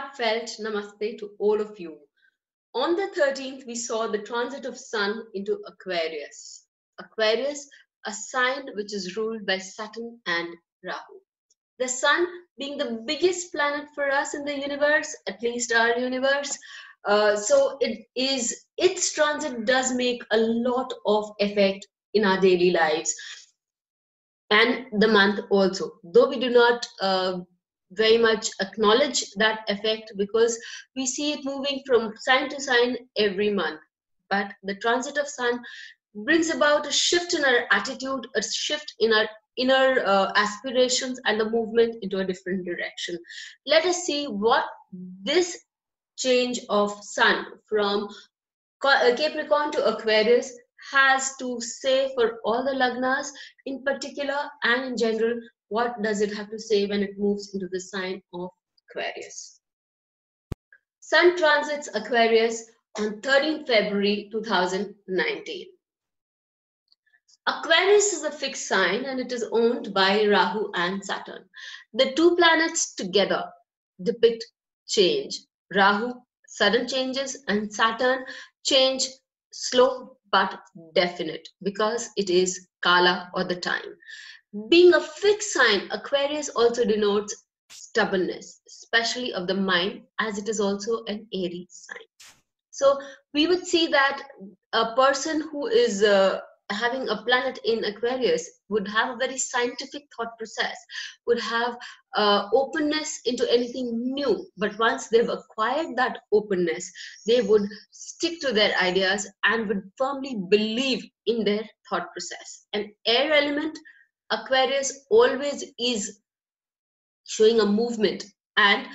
heartfelt namaste to all of you. On the 13th, we saw the transit of Sun into Aquarius. Aquarius, a sign which is ruled by Saturn and Rahu. The Sun being the biggest planet for us in the universe, at least our universe. So its transit does make a lot of effect in our daily lives. And the month also, though we do not very much acknowledge that effect because we see it moving from sign to sign every month. But the transit of Sun brings about a shift in our attitude, a shift in our inner aspirations and the movement into a different direction. Let us see what this change of Sun from Capricorn to Aquarius has to say for all the lagnas in particular and in general. What does it have to say when it moves into the sign of Aquarius? Sun transits Aquarius on 13 February 2019. Aquarius is a fixed sign and it is owned by Rahu and Saturn. The two planets together depict change. Rahu, sudden changes, and Saturn, change slow but definite because it is Kala or the time. Being a fixed sign, Aquarius also denotes stubbornness, especially of the mind, as it is also an Aries sign. So we would see that a person who is having a planet in Aquarius would have a very scientific thought process, would have openness into anything new. But once they've acquired that openness, they would stick to their ideas and would firmly believe in their thought process. An air element, Aquarius always is showing a movement, and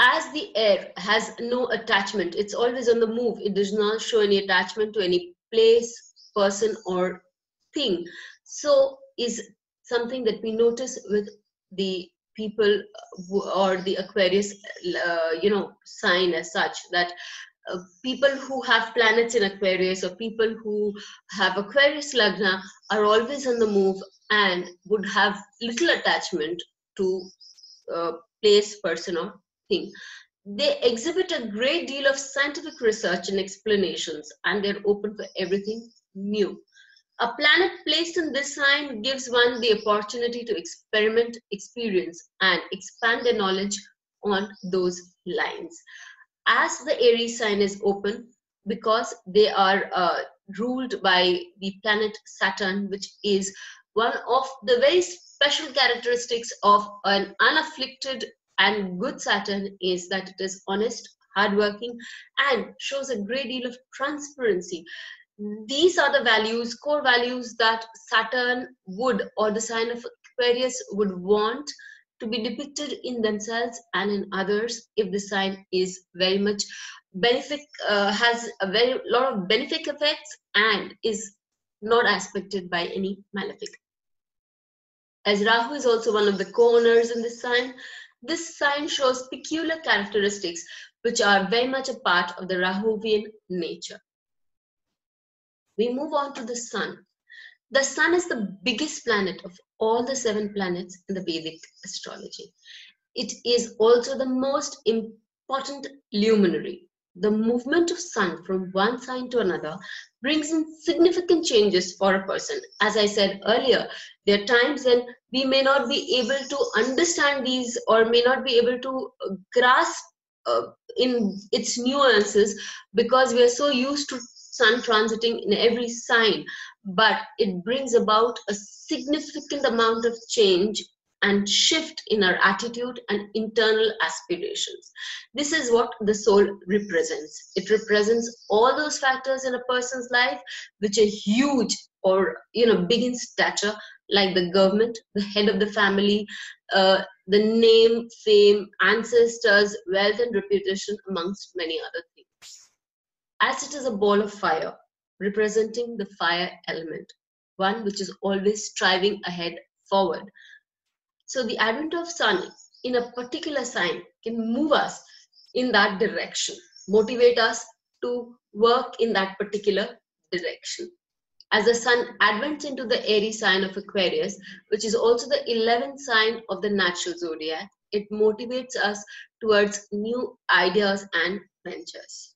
as the air has no attachment, it's always on the move. It does not show any attachment to any place, person or thing. So is something that we notice with the people or the Aquarius sign as such, that people who have planets in Aquarius or people who have Aquarius lagna are always on the move and would have little attachment to place, person or thing. They exhibit a great deal of scientific research and explanations, and they're open for everything new. A planet placed in this sign gives one the opportunity to experiment, experience, and expand their knowledge on those lines. As the Aries sign is open, because they are ruled by the planet Saturn, which is one of the very special characteristics of an unafflicted and good Saturn, is that it is honest, hardworking, and shows a great deal of transparency. These are the values, core values, that Saturn would, or the sign of Aquarius would want to be depicted in themselves and in others if the sign is very much has a very lot of benefic effects and is not aspected by any malefic. As Rahu is also one of the co-owners in this sign shows peculiar characteristics which are very much a part of the Rahuvian nature. We move on to the Sun. The Sun is the biggest planet of all the 7 planets in the Vedic astrology. It is also the most important luminary. The movement of Sun from one sign to another brings in significant changes for a person. As I said earlier, there are times when we may not be able to understand these or may not be able to grasp in its nuances because we are so used to Sun transiting in every sign, but it brings about a significant amount of change and shift in our attitude and internal aspirations. This is what the soul represents. It represents all those factors in a person's life which are huge or big in stature, like the government, the head of the family, the name, fame, ancestors, wealth and reputation, amongst many other things. As it is a ball of fire, representing the fire element, one which is always striving ahead, forward. So the advent of Sun in a particular sign can move us in that direction, motivate us to work in that particular direction. As the Sun advents into the Aries sign of Aquarius, which is also the 11th sign of the natural zodiac, it motivates us towards new ideas and ventures.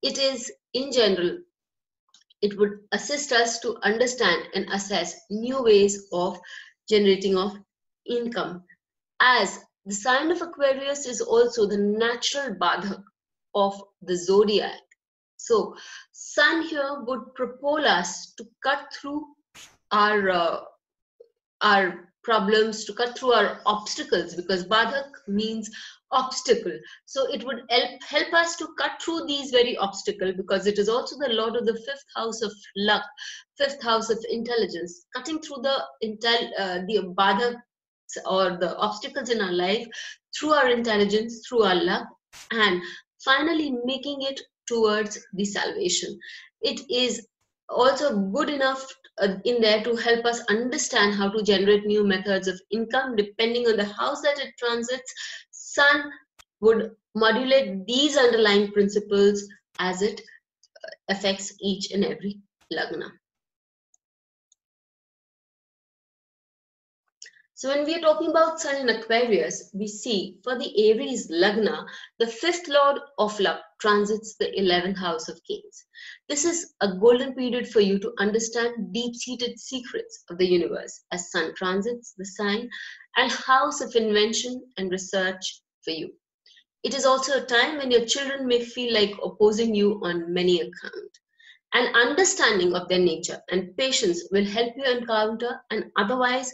It is, in general, it would assist us to understand and assess new ways of generating of income, as the sign of Aquarius is also the natural badhak of the zodiac. So sun here would propel us to cut through our problems, to cut through our obstacles, because badhak means obstacle. So it would help us to cut through these very obstacles, because it is also the lord of the fifth house of luck, fifth house of intelligence, cutting through the badhak or the obstacles in our life through our intelligence, through our luck, and finally making it towards the salvation. It is also good enough in there to help us understand how to generate new methods of income depending on the house that it transits. Sun would modulate these underlying principles as it affects each and every lagna. So when we are talking about Sun in Aquarius, we see for the Aries Lagna, the fifth lord of luck transits the 11th house of Kings. This is a golden period for you to understand deep-seated secrets of the universe, as Sun transits the sign and house of invention and research for you. It is also a time when your children may feel like opposing you on many accounts. An understanding of their nature and patience will help you encounter an otherwise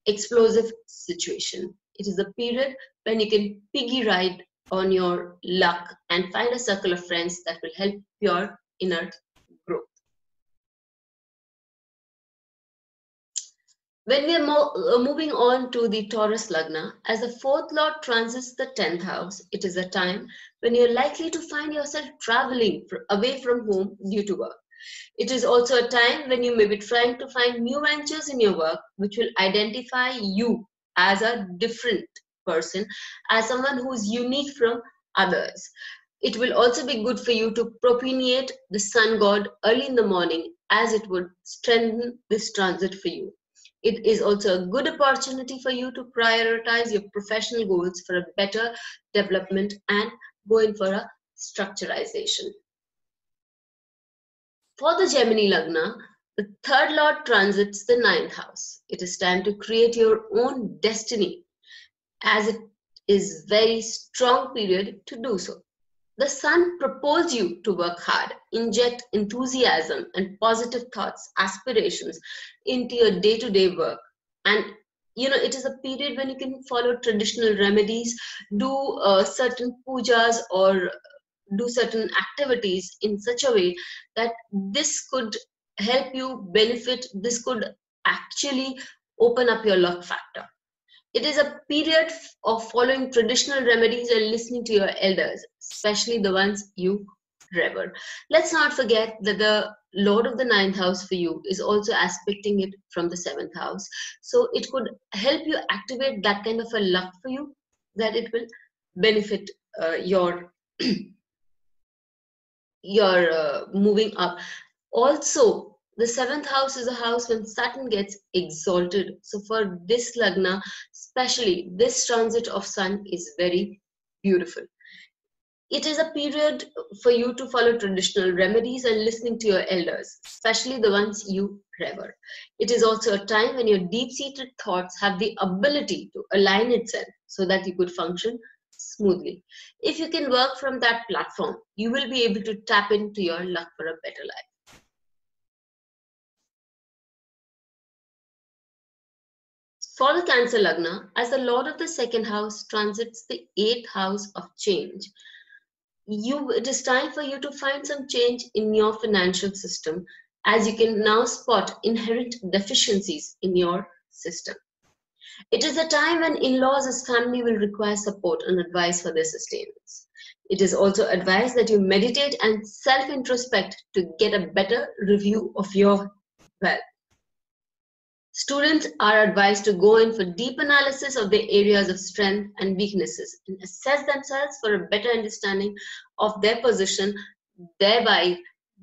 explosive situation. It is a period when you can piggy ride on your luck and find a circle of friends that will help your inner growth. When we are moving on to the Taurus Lagna, as the fourth lord transits the 10th house, it is a time when you're likely to find yourself traveling away from home due to work. It is also a time when you may be trying to find new ventures in your work, which will identify you as a different person, as someone who is unique from others. It will also be good for you to propitiate the sun god early in the morning, as it would strengthen this transit for you. It is also a good opportunity for you to prioritize your professional goals for a better development and go in for a structurization. For the Gemini Lagna, the third lord transits the 9th house. It is time to create your own destiny, as it is very strong period to do so. The sun propels you to work hard, inject enthusiasm and positive thoughts, aspirations into your day-to-day work. And it is a period when you can follow traditional remedies, do certain pujas or do certain activities in such a way that this could help you benefit. This could actually open up your luck factor. It is a period of following traditional remedies and listening to your elders, especially the ones you revere. Let's not forget that the lord of the 9th house for you is also aspecting it from the 7th house. So it could help you activate that kind of a luck for you, that it will benefit your moving up. Also, the 7th house is a house when Saturn gets exalted. So for this Lagna, especially this transit of Sun is very beautiful. It is a period for you to follow traditional remedies and listening to your elders, especially the ones you revere. It is also a time when your deep-seated thoughts have the ability to align itself so that you could function smoothly. If you can work from that platform, you will be able to tap into your luck for a better life. For the Cancer Lagna, as the lord of the 2nd house transits the 8th house of change, it is time for you to find some change in your financial system, as you can now spot inherent deficiencies in your system. It is a time when in-laws as family will require support and advice for their sustenance. It is also advised that you meditate and self-introspect to get a better review of your wealth. Students are advised to go in for deep analysis of their areas of strength and weaknesses and assess themselves for a better understanding of their position, thereby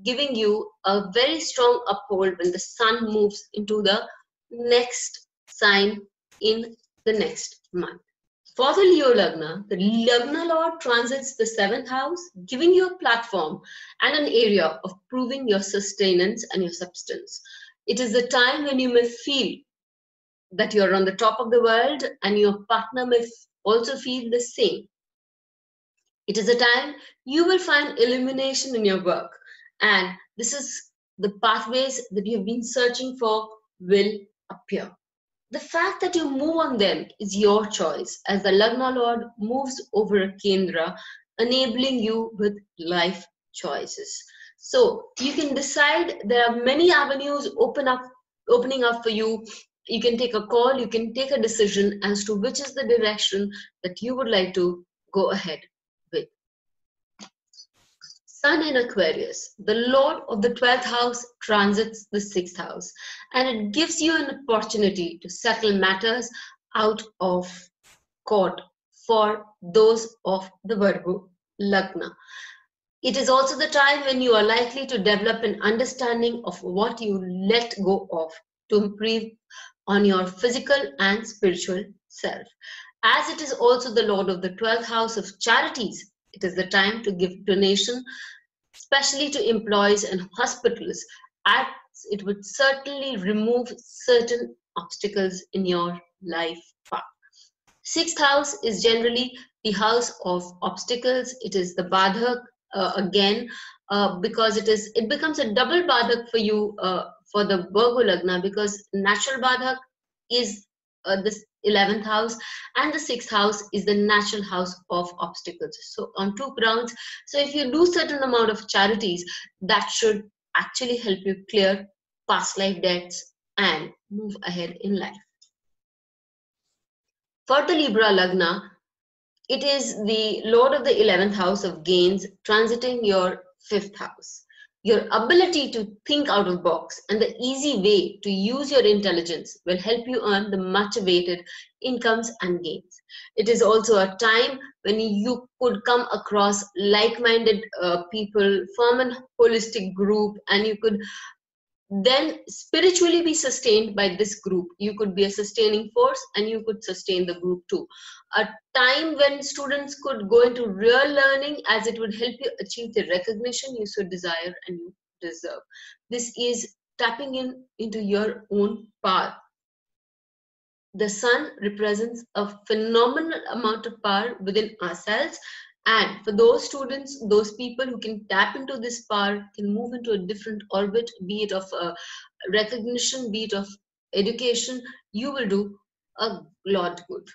giving you a very strong uphold when the sun moves into the next sign in the next month. For the Leo Lagna, the Lagna Lord transits the 7th house, giving you a platform and an area of proving your sustenance and your substance. It is the time when you may feel that you're on the top of the world and your partner may also feel the same. It is a time you will find illumination in your work, and this is the pathways that you have been searching for will appear. The fact that you move on them is your choice, as the Lagna Lord moves over a Kendra, enabling you with life choices. So you can decide. There are many avenues opening up for you. You can take a call, you can take a decision as to which is the direction that you would like to go ahead with. Sun in Aquarius, the Lord of the 12th house transits the 6th house, and it gives you an opportunity to settle matters out of court for those of the Virgo Lagna. It is also the time when you are likely to develop an understanding of what you let go of to improve on your physical and spiritual self. As it is also the Lord of the 12th house of charities, it is the time to give donation, especially to employees and hospitals, as it would certainly remove certain obstacles in your life path. 6th house is generally the house of obstacles. It is the Badhak again, because it becomes a double Badhak for you for the Virgo Lagna, because natural Badhak is the 11th house, and the 6th house is the natural house of obstacles. So on two grounds. So if you do certain amount of charities, that should actually help you clear past life debts and move ahead in life. For the Libra Lagna, it is the Lord of the 11th house of gains transiting your 5th house. Your ability to think out of the box and the easy way to use your intelligence will help you earn the much awaited incomes and gains. It is also a time when you could come across like-minded people, form a holistic group, and you could then spiritually be sustained by this group. You could be a sustaining force and you could sustain the group too. A time when students could go into real learning, as it would help you achieve the recognition you so desire and you deserve. This is tapping into your own power. The sun represents a phenomenal amount of power within ourselves, and for those students, those people who can tap into this power can move into a different orbit, be it of recognition, be it of education. You will do a lot good.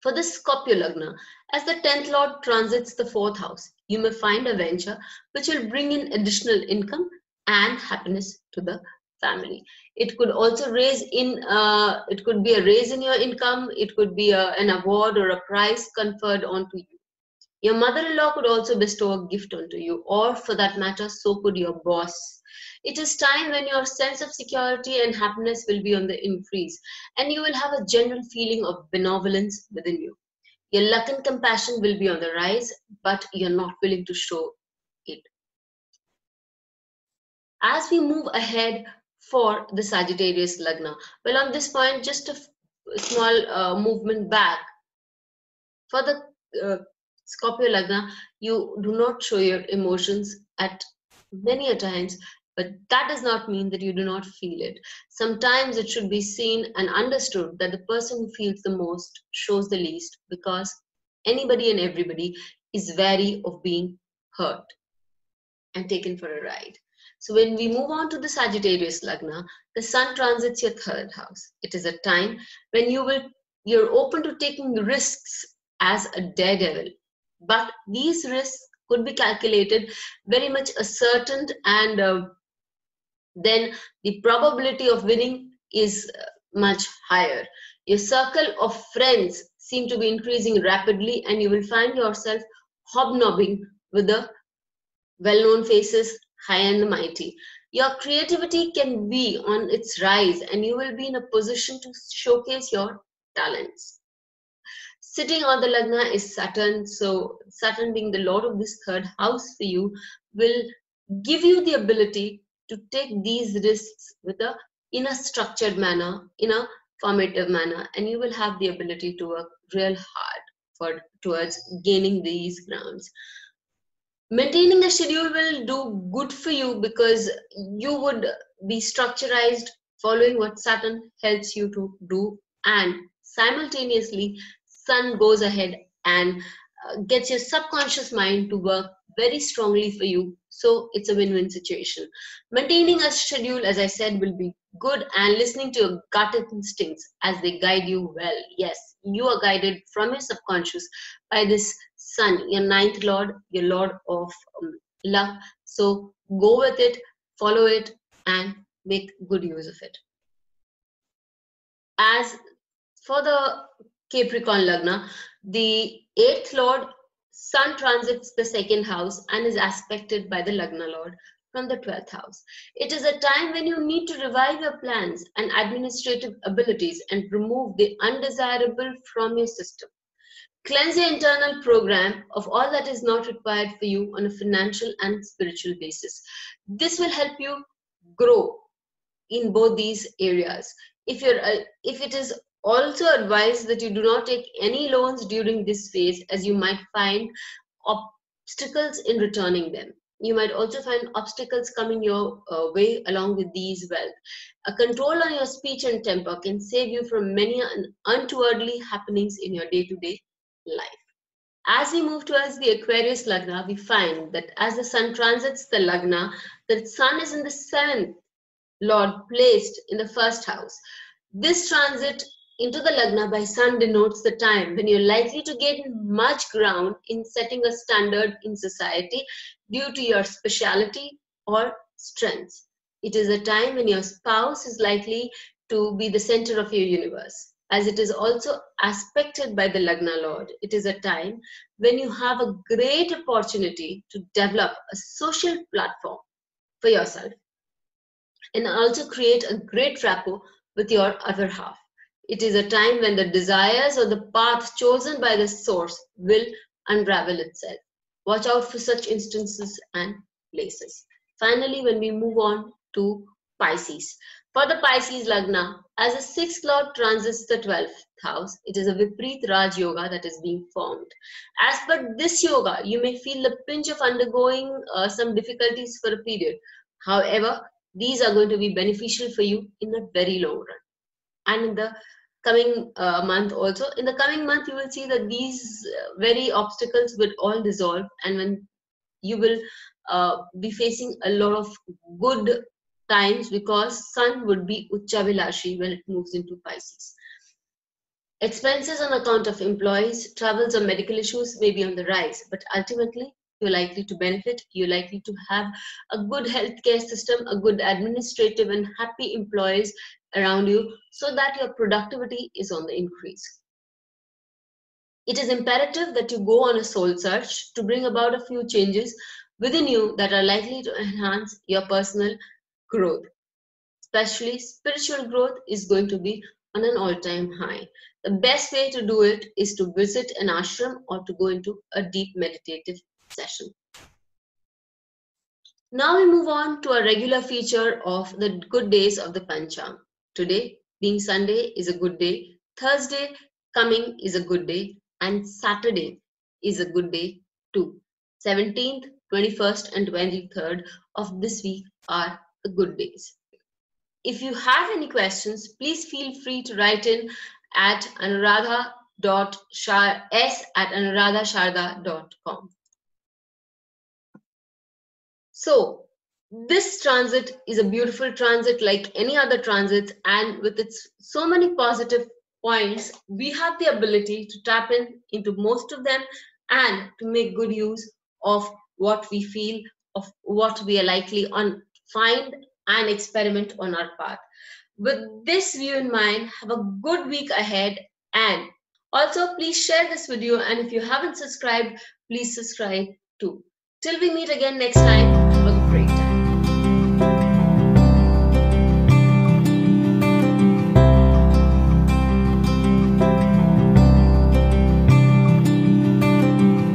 For the Scorpio Lagna, as the 10th Lord transits the 4th house, you may find a venture which will bring in additional income and happiness to the family. It could also raise in, it could be a raise in your income, it could be an award or a prize conferred onto you. Your mother-in-law could also bestow a gift onto you, or for that matter, so could your boss. It is time when your sense of security and happiness will be on the increase, and you will have a general feeling of benevolence within you. Your luck and compassion will be on the rise, but you're not willing to show it. As we move ahead for the Sagittarius Lagna, well, on this point, just a small movement back. For the Scorpio Lagna, you do not show your emotions at many a times, but that does not mean that you do not feel it. Sometimes it should be seen and understood that the person who feels the most shows the least, because anybody and everybody is wary of being hurt and taken for a ride. So when we move on to the Sagittarius Lagna, the sun transits your 3rd house. It is a time when you're open to taking risks as a daredevil. But these risks could be calculated, very much ascertained, and then the probability of winning is much higher. Your circle of friends seem to be increasing rapidly, and you will find yourself hobnobbing with the well-known faces, high and mighty. Your creativity can be on its rise, and you will be in a position to showcase your talents. Sitting on the Lagna is Saturn, so Saturn, being the Lord of this 3rd house for you, will give you the ability to take these risks in a structured manner, in a formative manner, and you will have the ability to work real hard towards gaining these grounds. Maintaining a schedule will do good for you because you would be structurized, following what Saturn helps you to do, and simultaneously Sun goes ahead and gets your subconscious mind to work very strongly for you. So it's a win-win situation. Maintaining a schedule, as I said, will be good, and listening to your gut instincts as they guide you well. Yes, you are guided from your subconscious by this Sun, your ninth lord, your lord of luck. So go with it, follow it, and make good use of it. As for the Capricorn Lagna, the 8th lord Sun transits the 2nd house and is aspected by the Lagna lord from the 12th house. It is a time when you need to revive your plans and administrative abilities and remove the undesirable from your system. Cleanse your internal program of all that is not required for you on a financial and spiritual basis. This will help you grow in both these areas. If it is also advised that you do not take any loans during this phase, as you might find obstacles in returning them. You might also find obstacles coming your way along with these wealth. A control on your speech and temper can save you from many untowardly happenings in your day-to-day life. As we move towards the Aquarius Lagna, we find that as the Sun transits the Lagna, the Sun is in the 7th lord placed in the 1st house. This transit into the Lagna by Sun denotes the time when you're likely to gain much ground in setting a standard in society due to your speciality or strengths. It is a time when your spouse is likely to be the center of your universe. As it is also aspected by the Lagna Lord, it is a time when you have a great opportunity to develop a social platform for yourself and also create a great rapport with your other half. It is a time when the desires or the path chosen by the source will unravel itself. Watch out for such instances and places. Finally, when we move on to Pisces. For the Pisces Lagna, as the 6th lord transits the 12th house, it is a Vipreet Raj Yoga that is being formed. As per this yoga, you may feel the pinch of undergoing some difficulties for a period. However, these are going to be beneficial for you in the very long run. And in the coming month also, in the coming month, you will see that these very obstacles will all dissolve, and when you will be facing a lot of good times because Sun would be Uchavilashi when it moves into Pisces. Expenses on account of employees, travels, or medical issues may be on the rise, but ultimately you're likely to benefit. You're likely to have a good healthcare system, a good administrative and happy employees around you so that your productivity is on the increase. It is imperative that you go on a soul search to bring about a few changes within you that are likely to enhance your personal growth. Especially spiritual growth is going to be on an all-time high. The best way to do it is to visit an ashram or to go into a deep meditative session. Now we move on to a regular feature of the good days of the Panchang. Today, being Sunday, is a good day. Thursday coming is a good day. And Saturday is a good day too. 17th, 21st and 23rd of this week are the good days. If you have any questions, please feel free to write in at anuradha.s@anuradhasharda.com. So this transit is a beautiful transit like any other transit, and with its so many positive points, we have the ability to tap into most of them and to make good use of what we feel, of what we are likely on find and experiment on our path. With this view in mind, have a good week ahead, and also please share this video, and if you haven't subscribed, please subscribe too. Till we meet again next time.